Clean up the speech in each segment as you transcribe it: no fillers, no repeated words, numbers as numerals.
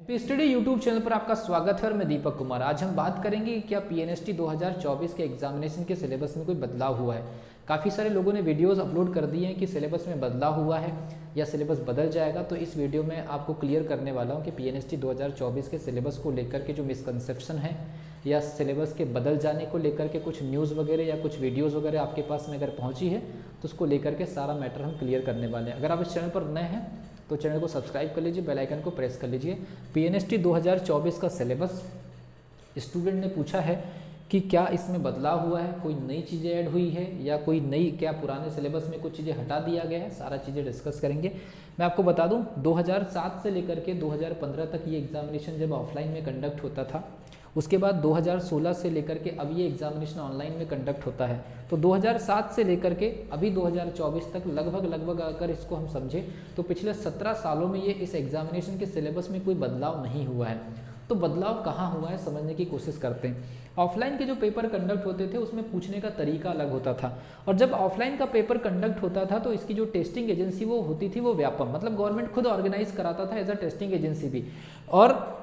पीएसटीडी YouTube channel पर आपका स्वागत है और मैं दीपक कुमार। आज हम बात करेंगे कि क्या पीएनएसटी 2024 के एग्जामिनेशन के सिलेबस में कोई बदलाव हुआ है। काफ़ी सारे लोगों ने वीडियोस अपलोड कर दिए हैं कि सिलेबस में बदलाव हुआ है या सिलेबस बदल जाएगा, तो इस वीडियो में आपको क्लियर करने वाला हूँ कि पीएनएसटी 2024 के सिलेबस को लेकर के जो मिसकंसेप्शन है या सिलेबस के बदल जाने को लेकर के कुछ न्यूज़ वगैरह या कुछ वीडियोज़ वगैरह आपके पास में अगर पहुँची है तो उसको लेकर के सारा मैटर हम क्लियर करने वाले हैं। अगर आप इस चैनल पर नए हैं तो चैनल को सब्सक्राइब कर लीजिए, बेल आइकन को प्रेस कर लीजिए। पीएनएसटी 2024 का सिलेबस स्टूडेंट ने पूछा है कि क्या इसमें बदलाव हुआ है, कोई नई चीज़ें ऐड हुई है या कोई नई, क्या पुराने सिलेबस में कुछ चीज़ें हटा दिया गया है, सारा चीज़ें डिस्कस करेंगे। मैं आपको बता दूं 2007 से लेकर के 2015 तक ये एग्जामिनेशन जब ऑफलाइन में कंडक्ट होता था, उसके बाद 2016 से लेकर के अब ये एग्जामिनेशन ऑनलाइन में कंडक्ट होता है। तो 2007 से लेकर के अभी 2024 तक लगभग अगर इसको हम समझें तो पिछले 17 सालों में ये इस एग्जामिनेशन के सिलेबस में कोई बदलाव नहीं हुआ है। तो बदलाव कहाँ हुआ है समझने की कोशिश करते हैं। ऑफलाइन के जो पेपर कंडक्ट होते थे उसमें पूछने का तरीका अलग होता था, और जब ऑफलाइन का पेपर कंडक्ट होता था तो इसकी जो टेस्टिंग एजेंसी वो होती थी वो व्यापम, मतलब गवर्नमेंट खुद ऑर्गेनाइज कराता था एज अ टेस्टिंग एजेंसी भी। और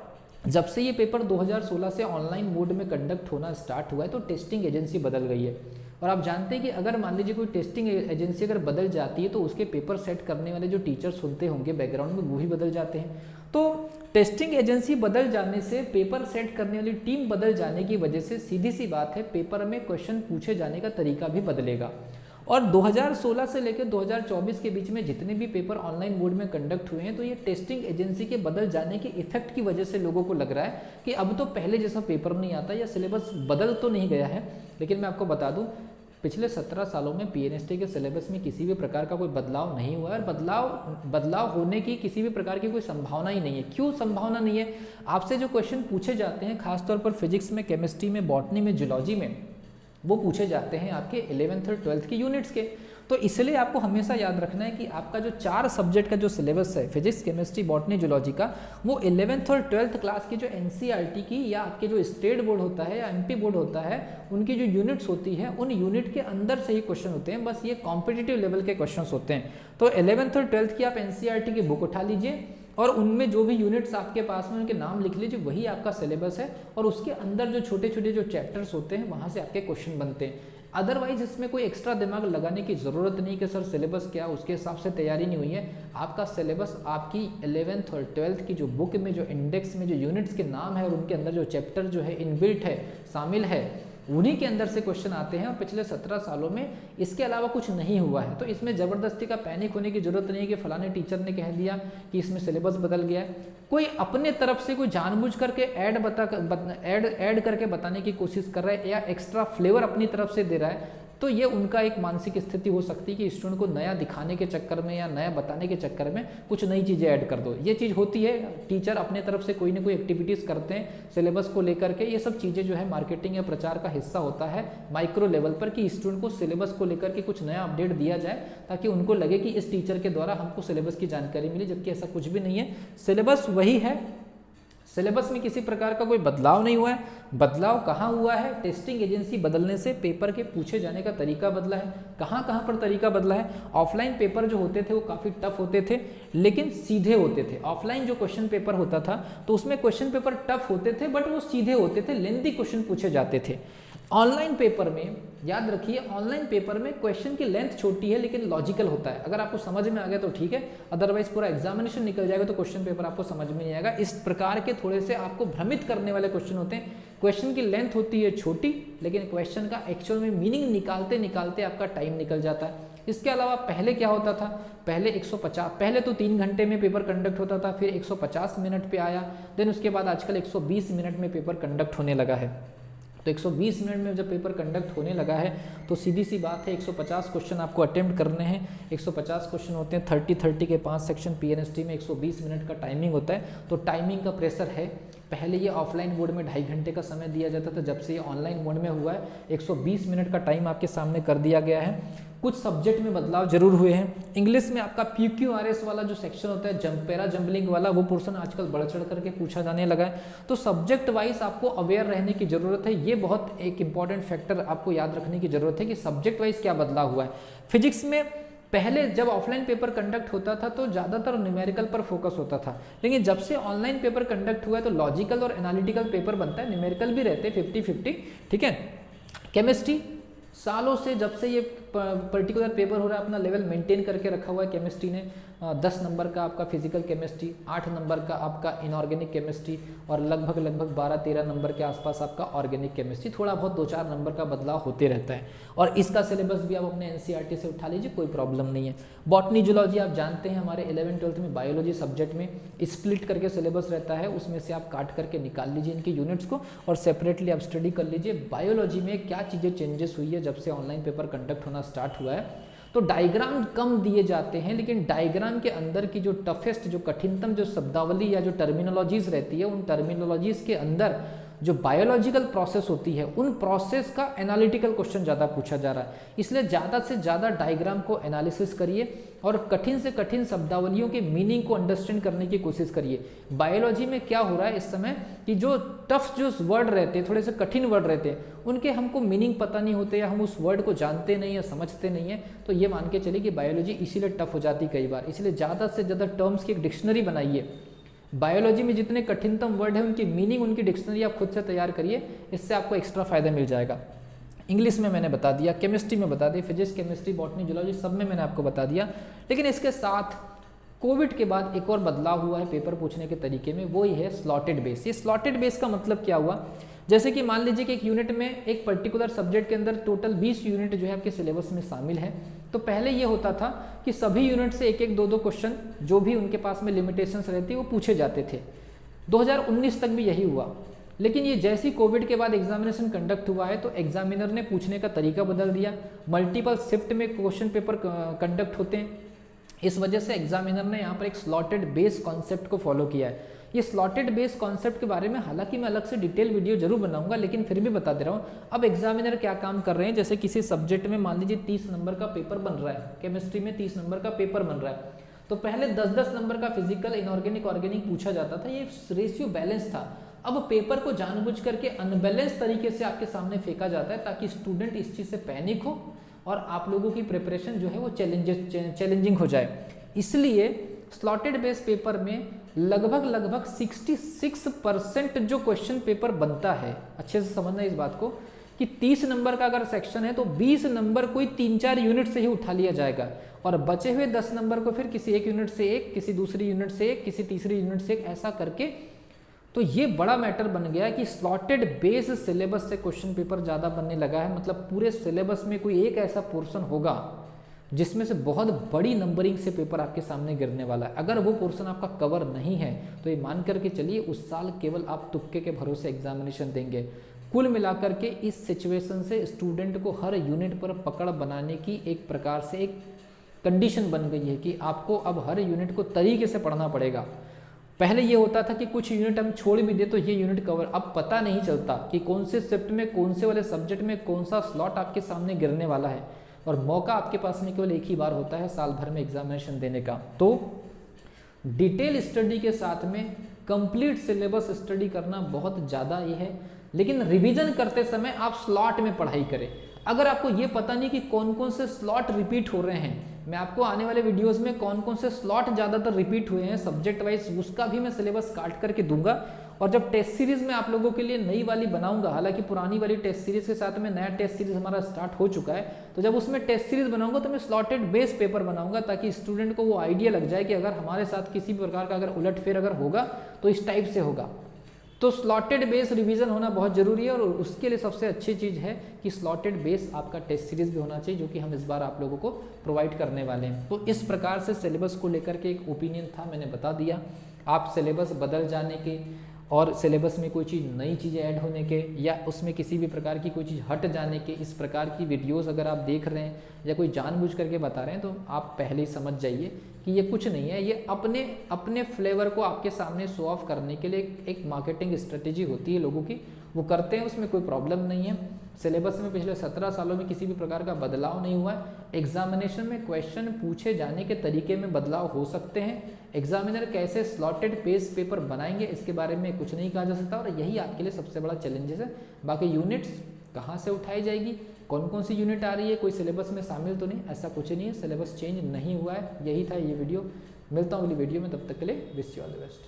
जब से ये पेपर 2016 से ऑनलाइन मोड में कंडक्ट होना स्टार्ट हुआ है तो टेस्टिंग एजेंसी बदल गई है। और आप जानते हैं कि अगर मान लीजिए कोई टेस्टिंग एजेंसी अगर बदल जाती है तो उसके पेपर सेट करने वाले जो टीचर्स होते होंगे बैकग्राउंड में वो भी बदल जाते हैं। तो टेस्टिंग एजेंसी बदल जाने से, पेपर सेट करने वाली टीम बदल जाने की वजह से सीधी सी बात है पेपर में क्वेश्चन पूछे जाने का तरीका भी बदलेगा। और 2016 से लेकर 2024 के बीच में जितने भी पेपर ऑनलाइन मोड में कंडक्ट हुए हैं तो ये टेस्टिंग एजेंसी के बदल जाने के इफेक्ट की वजह से लोगों को लग रहा है कि अब तो पहले जैसा पेपर नहीं आता या सिलेबस बदल तो नहीं गया है। लेकिन मैं आपको बता दूं पिछले 17 सालों में पीएनएसटी के सिलेबस में किसी भी प्रकार का कोई बदलाव नहीं हुआ है, और बदलाव होने की किसी भी प्रकार की कोई संभावना ही नहीं है। क्यों संभावना नहीं है? आपसे जो क्वेश्चन पूछे जाते हैं खासतौर पर फिजिक्स में, केमिस्ट्री में, बॉटनी में, जूलॉजी में, वो पूछे जाते हैं आपके 11th और 12th के यूनिट्स के। तो इसलिए आपको हमेशा याद रखना है कि आपका जो 4 सब्जेक्ट का जो सिलेबस है फिजिक्स, केमिस्ट्री, बॉटनी, जूलॉजी का, वो 11th और 12th क्लास की जो एनसीईआरटी की या आपके जो स्टेट बोर्ड होता है या एमपी बोर्ड होता है उनकी जो यूनिट्स होती है उन यूनिट के अंदर से ही क्वेश्चन होते हैं। बस ये कॉम्पिटिटिव लेवल के क्वेश्चन होते हैं। तो 11th और 12th की आप एनसीईआरटी की बुक उठा लीजिए और उनमें जो भी यूनिट्स आपके पास में उनके नाम लिख लीजिए, वही आपका सिलेबस है। और उसके अंदर जो छोटे छोटे जो चैप्टर्स होते हैं वहाँ से आपके क्वेश्चन बनते हैं। अदरवाइज इसमें कोई एक्स्ट्रा दिमाग लगाने की ज़रूरत नहीं कि सर सिलेबस क्या उसके हिसाब से तैयारी नहीं हुई है। आपका सिलेबस आपकी 11th और 12th की जो बुक में जो इंडेक्स में जो यूनिट्स के नाम है और उनके अंदर जो चैप्टर जो है इनबिल्ट है, शामिल है, उन्हीं के अंदर से क्वेश्चन आते हैं। और पिछले 17 सालों में इसके अलावा कुछ नहीं हुआ है। तो इसमें ज़बरदस्ती का पैनिक होने की जरूरत नहीं है कि फलाने टीचर ने कह दिया कि इसमें सिलेबस बदल गया है। कोई अपने तरफ से कोई जानबूझ करके ऐड करके बताने की कोशिश कर रहा है या एक्स्ट्रा फ्लेवर अपनी तरफ से दे रहा है, तो ये उनका एक मानसिक स्थिति हो सकती है कि स्टूडेंट को नया दिखाने के चक्कर में या नया बताने के चक्कर में कुछ नई चीज़ें ऐड कर दो। ये चीज़ होती है, टीचर अपने तरफ से कोई ना कोई एक्टिविटीज़ करते हैं सिलेबस को लेकर के। ये सब चीज़ें जो है मार्केटिंग या प्रचार का हिस्सा होता है माइक्रो लेवल पर, कि स्टूडेंट को सिलेबस को लेकर के कुछ नया अपडेट दिया जाए ताकि उनको लगे कि इस टीचर के द्वारा हमको सिलेबस की जानकारी मिली, जबकि ऐसा कुछ भी नहीं है। सिलेबस वही है, सिलेबस में किसी प्रकार का कोई बदलाव नहीं हुआ है। बदलाव कहाँ हुआ है? टेस्टिंग एजेंसी बदलने से पेपर के पूछे जाने का तरीका बदला है। कहाँ पर तरीका बदला है? ऑफलाइन पेपर जो होते थे वो काफ़ी टफ होते थे लेकिन सीधे होते थे। ऑफलाइन जो क्वेश्चन पेपर होता था तो उसमें क्वेश्चन पेपर टफ होते थे बट वो सीधे होते थे, लेंथी क्वेश्चन पूछे जाते थे। ऑनलाइन पेपर में याद रखिए, ऑनलाइन पेपर में क्वेश्चन की लेंथ छोटी है लेकिन लॉजिकल होता है। अगर आपको समझ में आ गया तो ठीक है, अदरवाइज पूरा एग्जामिनेशन निकल जाएगा तो क्वेश्चन पेपर आपको समझ में नहीं आएगा। इस प्रकार के थोड़े से आपको भ्रमित करने वाले क्वेश्चन होते हैं। क्वेश्चन की लेंथ होती है छोटी लेकिन क्वेश्चन का एक्चुअल में मीनिंग निकालते निकालते आपका टाइम निकल जाता है। इसके अलावा पहले क्या होता था? पहले 150, पहले तो 3 घंटे में पेपर कंडक्ट होता था, फिर 150 मिनट पे आया, देन उसके बाद आजकल 120 मिनट में पेपर कंडक्ट होने लगा है। तो 120 मिनट में जब पेपर कंडक्ट होने लगा है तो सीधी सी बात है 150 क्वेश्चन आपको अटेम्प्ट करने हैं। 150 क्वेश्चन होते हैं, 30 के 5 सेक्शन पीएनएसटी में, 120 मिनट का टाइमिंग होता है। तो टाइमिंग का प्रेशर है। पहले ये ऑफलाइन मोड में 2.5 घंटे का समय दिया जाता था, जब से ये ऑनलाइन मोड में हुआ है 120 मिनट का टाइम आपके सामने कर दिया गया है। कुछ सब्जेक्ट में बदलाव जरूर हुए हैं। इंग्लिश में आपका PQRS वाला जो सेक्शन होता है, पैरा जंबलिंग वाला, वो पोर्शन आजकल बढ़ चढ़ करके पूछा जाने लगा है। तो सब्जेक्ट वाइज आपको अवेयर रहने की जरूरत है। ये बहुत एक इंपॉर्टेंट फैक्टर आपको याद रखने की जरूरत है कि सब्जेक्ट वाइज क्या बदलाव हुआ है। फिजिक्स में पहले जब ऑफलाइन पेपर कंडक्ट होता था तो ज़्यादातर न्यूमेरिकल पर फोकस होता था, लेकिन जब से ऑनलाइन पेपर कंडक्ट हुआ है तो लॉजिकल और एनालिटिकल पेपर बनता है, न्यूमेरिकल भी रहते हैं 50-50, ठीक है। केमिस्ट्री सालों से जब से ये पर्टिकुलर पेपर हो रहा है अपना लेवल मेंटेन करके रखा हुआ है केमिस्ट्री ने। 10 नंबर का आपका फिजिकल केमिस्ट्री, 8 नंबर का आपका इनऑर्गेनिक केमिस्ट्री और लगभग 12-13 नंबर के आसपास आपका ऑर्गेनिक केमिस्ट्री। थोड़ा बहुत 2-4 नंबर का बदलाव होते रहता है और इसका सिलेबस भी आप अपने एनसीईआरटी से उठा लीजिए, कोई प्रॉब्लम नहीं है। बॉटनी जूलॉजी आप जानते हैं हमारे 11th-12th में बायोलॉजी सब्जेक्ट में स्प्लिट करके सिलेबस रहता है, उसमें से आप काट करके निकाल लीजिए इनके यूनिट्स को और सेपरेटली आप स्टडी कर लीजिए बायोलॉजी में क्या चीज़ें चेंजेस हुई है जब से ऑनलाइन पेपर कंडक्ट होना स्टार्ट हुआ है। तो डायग्राम कम दिए जाते हैं, लेकिन डायग्राम के अंदर की जो टफेस्ट, जो कठिनतम जो शब्दावली या जो टर्मिनोलॉजीज रहती है, उन टर्मिनोलॉजीज के अंदर जो बायोलॉजिकल प्रोसेस होती है उन प्रोसेस का एनालिटिकल क्वेश्चन ज़्यादा पूछा जा रहा है। इसलिए ज़्यादा से ज़्यादा डायग्राम को एनालिसिस करिए और कठिन से कठिन शब्दावलियों के मीनिंग को अंडरस्टैंड करने की कोशिश करिए। बायोलॉजी में क्या हो रहा है इस समय कि जो टफ जो वर्ड रहते हैं, थोड़े से कठिन वर्ड रहते हैं, उनके हमको मीनिंग पता नहीं होते या हम उस वर्ड को जानते नहीं या समझते नहीं है, तो ये मान के चलिए कि बायोलॉजी इसीलिए टफ हो जाती कई बार। इसलिए ज़्यादा से ज़्यादा टर्म्स की एक डिक्शनरी बनाइए। बायोलॉजी में जितने कठिनतम वर्ड है उनकी मीनिंग, उनकी डिक्शनरी आप खुद से तैयार करिए, इससे आपको एक्स्ट्रा फायदा मिल जाएगा। इंग्लिश में मैंने बता दिया, केमिस्ट्री में बता दिया, फिजिक्स, केमिस्ट्री, बॉटनी, जूलॉजी सब में मैंने आपको बता दिया। लेकिन इसके साथ कोविड के बाद एक और बदलाव हुआ है पेपर पूछने के तरीके में, वो ही है स्लॉटेड बेस। ये स्लॉटेड बेस का मतलब क्या हुआ, जैसे कि मान लीजिए कि एक यूनिट में एक पर्टिकुलर सब्जेक्ट के अंदर टोटल 20 यूनिट जो है आपके सिलेबस में शामिल है। तो पहले ये होता था कि सभी यूनिट से एक एक 2-2 क्वेश्चन जो भी उनके पास में लिमिटेशंस रहती वो पूछे जाते थे। 2019 तक भी यही हुआ, लेकिन ये जैसी कोविड के बाद एग्जामिनेशन कंडक्ट हुआ है तो एग्जामिनर ने पूछने का तरीका बदल दिया। मल्टीपल शिफ्ट में क्वेश्चन पेपर कंडक्ट होते हैं, इस वजह से एग्जामिनर ने यहाँ पर एक स्लॉटेड बेस कॉन्सेप्ट को फॉलो किया है। ये स्लॉटेड बेस कॉन्सेप्ट के बारे में हालांकि मैं अलग से डिटेल वीडियो जरूर बनाऊंगा, लेकिन फिर भी बता दे रहा हूँ। अब एग्जामिनर क्या काम कर रहे हैं, जैसे किसी सब्जेक्ट में मान लीजिए 30 नंबर का पेपर बन रहा है, केमिस्ट्री में 30 नंबर का पेपर बन रहा है, तो पहले 10-10 नंबर का फिजिकल, इनऑर्गेनिक, ऑर्गेनिक पूछा जाता था, ये रेशियो बैलेंस था। अब पेपर को जानबूझ करके अनबैलेंस तरीके से आपके सामने फेंका जाता है ताकि स्टूडेंट इस चीज़ से पैनिक हो और आप लोगों की प्रिपरेशन जो है वो चैलेंजिंग हो जाए। इसलिए स्लॉटेड बेस पेपर में लगभग 66% जो क्वेश्चन पेपर बनता है, अच्छे से समझना इस बात को, कि 30 नंबर का अगर सेक्शन है तो 20 नंबर कोई 3-4 यूनिट से ही उठा लिया जाएगा और बचे हुए 10 नंबर को फिर किसी एक यूनिट से एक, किसी दूसरी यूनिट से एक, किसी तीसरी यूनिट से एक, ऐसा करके। तो ये बड़ा मैटर बन गया कि स्लॉटेड बेस सिलेबस से क्वेश्चन पेपर ज़्यादा बनने लगा है। मतलब पूरे सिलेबस में कोई एक ऐसा पोर्शन होगा जिसमें से बहुत बड़ी नंबरिंग से पेपर आपके सामने गिरने वाला है। अगर वो पोर्शन आपका कवर नहीं है तो ये मान करके चलिए उस साल केवल आप तुक्के के भरोसे एग्जामिनेशन देंगे। कुल मिलाकर के इस सिचुएशन से स्टूडेंट को हर यूनिट पर पकड़ बनाने की एक प्रकार से एक कंडीशन बन गई है कि आपको अब हर यूनिट को तरीके से पढ़ना पड़ेगा। पहले ये होता था कि कुछ यूनिट हम छोड़ भी दे तो ये यूनिट कवर, अब पता नहीं चलता कि कौन से शिफ्ट में, कौन से वाले सब्जेक्ट में कौन सा स्लॉट आपके सामने गिरने वाला है, और मौका आपके पास में केवल एक ही बार होता है साल भर में एग्जामिनेशन देने का। तो डिटेल स्टडी के साथ में कंप्लीट सिलेबस स्टडी करना बहुत ज़्यादा ये है, लेकिन रिवीजन करते समय आप स्लॉट में पढ़ाई करें। अगर आपको ये पता नहीं कि कौन कौन से स्लॉट रिपीट हो रहे हैं, मैं आपको आने वाले वीडियोस में कौन कौन से स्लॉट ज़्यादातर रिपीट हुए हैं सब्जेक्ट वाइज, उसका भी मैं सिलेबस काट करके दूंगा। और जब टेस्ट सीरीज में आप लोगों के लिए नई वाली बनाऊंगा, हालांकि पुरानी वाली टेस्ट सीरीज के साथ में नया टेस्ट सीरीज हमारा स्टार्ट हो चुका है, तो जब उसमें टेस्ट सीरीज बनाऊंगा तो मैं स्लॉटेड बेस पेपर बनाऊंगा ताकि स्टूडेंट को वो आइडिया लग जाए कि अगर हमारे साथ किसी भी प्रकार का अगर उलटफेर अगर होगा तो इस टाइप से होगा। तो स्लॉटेड बेस रिवीजन होना बहुत जरूरी है और उसके लिए सबसे अच्छी चीज़ है कि स्लॉटेड बेस आपका टेस्ट सीरीज भी होना चाहिए, जो कि हम इस बार आप लोगों को प्रोवाइड करने वाले हैं। तो इस प्रकार से सिलेबस को लेकर के एक ओपिनियन था, मैंने बता दिया। आप सिलेबस बदल जाने के और सिलेबस में कोई चीज़ नई चीज़ें ऐड होने के या उसमें किसी भी प्रकार की कोई चीज़ हट जाने के, इस प्रकार की वीडियोस अगर आप देख रहे हैं या कोई जानबूझ करके बता रहे हैं तो आप पहले ही समझ जाइए कि ये कुछ नहीं है, ये अपने फ्लेवर को आपके सामने शो ऑफ करने के लिए एक मार्केटिंग स्ट्रेटेजी होती है लोगों की, वो करते हैं, उसमें कोई प्रॉब्लम नहीं है। सिलेबस में पिछले 17 सालों में किसी भी प्रकार का बदलाव नहीं हुआ है। एग्जामिनेशन में क्वेश्चन पूछे जाने के तरीके में बदलाव हो सकते हैं, एग्जामिनर कैसे स्लॉटेड बेस पेपर बनाएंगे इसके बारे में कुछ नहीं कहा जा सकता, और यही आपके लिए सबसे बड़ा चैलेंजेस है। बाकी यूनिट्स कहाँ से उठाई जाएगी, कौन कौन सी यूनिट आ रही है, कोई सिलेबस में शामिल तो नहीं, ऐसा कुछ नहीं है, सिलेबस चेंज नहीं हुआ है। यही था ये वीडियो, मिलता हूँ अगली वीडियो में, तब तक के लिए wish you all the best.